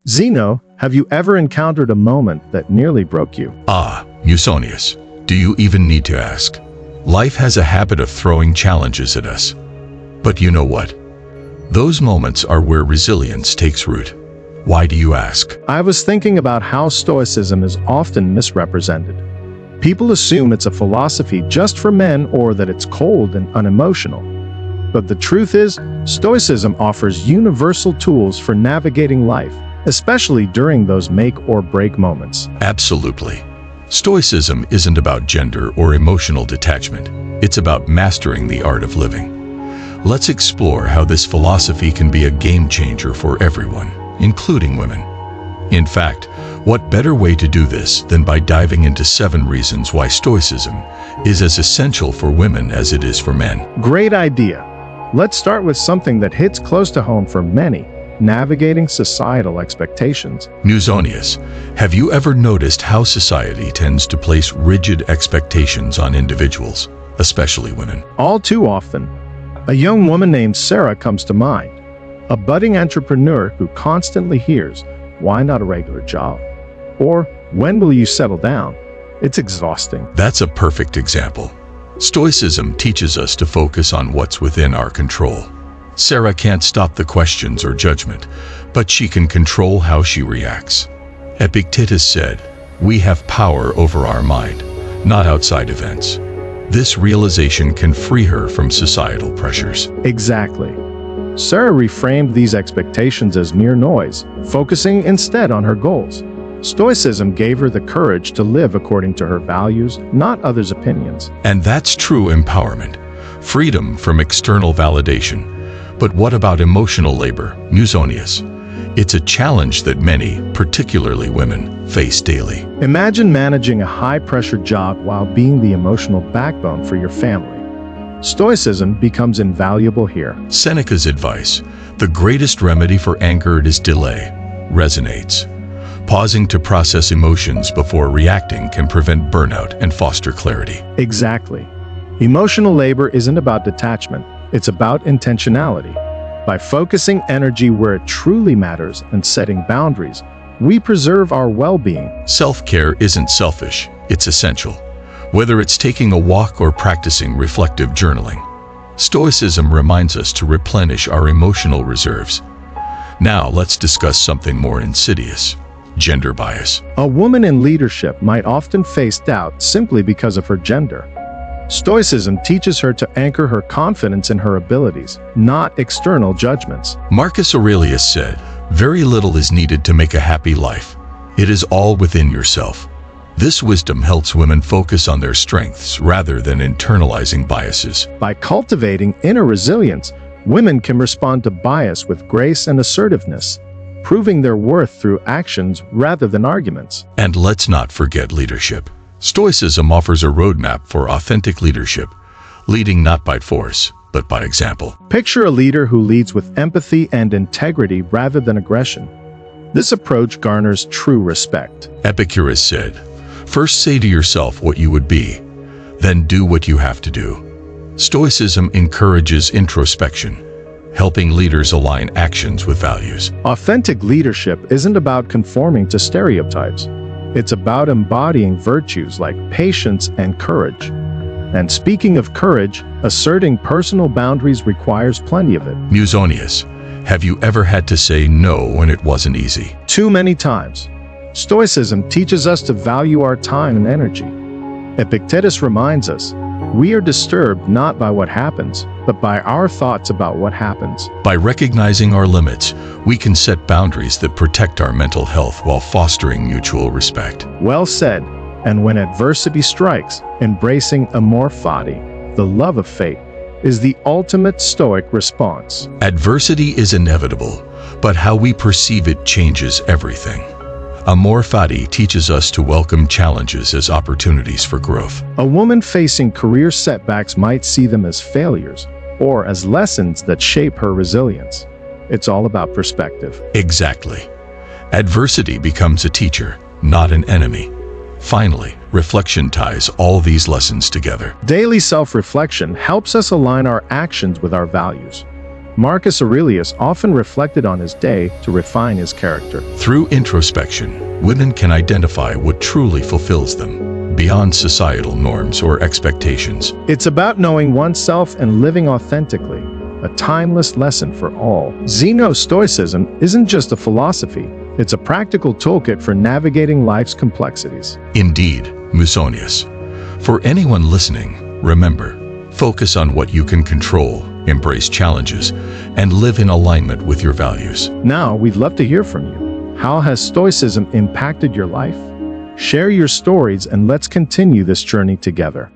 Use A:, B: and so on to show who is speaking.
A: Zeno, have you ever encountered a moment that nearly broke you?
B: Musonius, do you even need to ask? Life has a habit of throwing challenges at us. But you know what? Those moments are where resilience takes root. Why do you ask?
A: I was thinking about how Stoicism is often misrepresented. People assume it's a philosophy just for men or that it's cold and unemotional. But the truth is, Stoicism offers universal tools for navigating life, especially during those make or break moments.
B: Absolutely. Stoicism isn't about gender or emotional detachment. It's about mastering the art of living. Let's explore how this philosophy can be a game changer for everyone, including women. In fact, what better way to do this than by diving into 7 reasons why Stoicism is as essential for women as it is for men?
A: Great idea. Let's start with something that hits close to home for many: navigating societal expectations.
B: Musonius, have you ever noticed how society tends to place rigid expectations on individuals, especially women?
A: All too often. A young woman named Sarah comes to mind, a budding entrepreneur who constantly hears, "Why not a regular job?" Or, "When will you settle down?" It's exhausting.
B: That's a perfect example. Stoicism teaches us to focus on what's within our control. Sarah can't stop the questions or judgment, but she can control how she reacts. Epictetus said, "We have power over our mind, not outside events." This realization can free her from societal pressures.
A: Exactly. Sarah reframed these expectations as mere noise, focusing instead on her goals. Stoicism gave her the courage to live according to her values, not others' opinions.
B: And that's true empowerment, freedom from external validation. But what about emotional labor, Musonius? It's a challenge that many, particularly women, face daily.
A: Imagine managing a high-pressure job while being the emotional backbone for your family. Stoicism becomes invaluable here.
B: Seneca's advice, "The greatest remedy for anger is delay," resonates. Pausing to process emotions before reacting can prevent burnout and foster clarity.
A: Exactly. Emotional labor isn't about detachment, it's about intentionality. By focusing energy where it truly matters and setting boundaries, we preserve our well-being.
B: Self-care isn't selfish, it's essential. Whether it's taking a walk or practicing reflective journaling, Stoicism reminds us to replenish our emotional reserves. Now let's discuss something more insidious: gender bias.
A: A woman in leadership might often face doubt simply because of her gender. Stoicism teaches her to anchor her confidence in her abilities, not external judgments.
B: Marcus Aurelius said, "Very little is needed to make a happy life. It is all within yourself." This wisdom helps women focus on their strengths rather than internalizing biases.
A: By cultivating inner resilience, women can respond to bias with grace and assertiveness, proving their worth through actions rather than arguments.
B: And let's not forget leadership. Stoicism offers a roadmap for authentic leadership, leading not by force, but by example.
A: Picture a leader who leads with empathy and integrity rather than aggression. This approach garners true respect.
B: Epicurus said, "First say to yourself what you would be, then do what you have to do." Stoicism encourages introspection, helping leaders align actions with values.
A: Authentic leadership isn't about conforming to stereotypes. It's about embodying virtues like patience and courage. And speaking of courage, asserting personal boundaries requires plenty of it.
B: Musonius, have you ever had to say no when it wasn't easy?
A: Too many times. Stoicism teaches us to value our time and energy. Epictetus reminds us, we are disturbed not by what happens, but by our thoughts about what happens.
B: By recognizing our limits, we can set boundaries that protect our mental health while fostering mutual respect.
A: Well said. And when adversity strikes, embracing amor fati, the love of fate, is the ultimate Stoic response.
B: Adversity is inevitable, but how we perceive it changes everything. Amor fati teaches us to welcome challenges as opportunities for growth.
A: A woman facing career setbacks might see them as failures or as lessons that shape her resilience. It's all about perspective.
B: Exactly. Adversity becomes a teacher, not an enemy. Finally, reflection ties all these lessons together.
A: Daily self-reflection helps us align our actions with our values. Marcus Aurelius often reflected on his day to refine his character.
B: Through introspection, women can identify what truly fulfills them, beyond societal norms or expectations.
A: It's about knowing oneself and living authentically, a timeless lesson for all. Stoicism isn't just a philosophy, it's a practical toolkit for navigating life's complexities.
B: Indeed, Musonius. For anyone listening, remember, focus on what you can control, embrace challenges, and live in alignment with your values.
A: Now, we'd love to hear from you. How has Stoicism impacted your life? Share your stories and let's continue this journey together.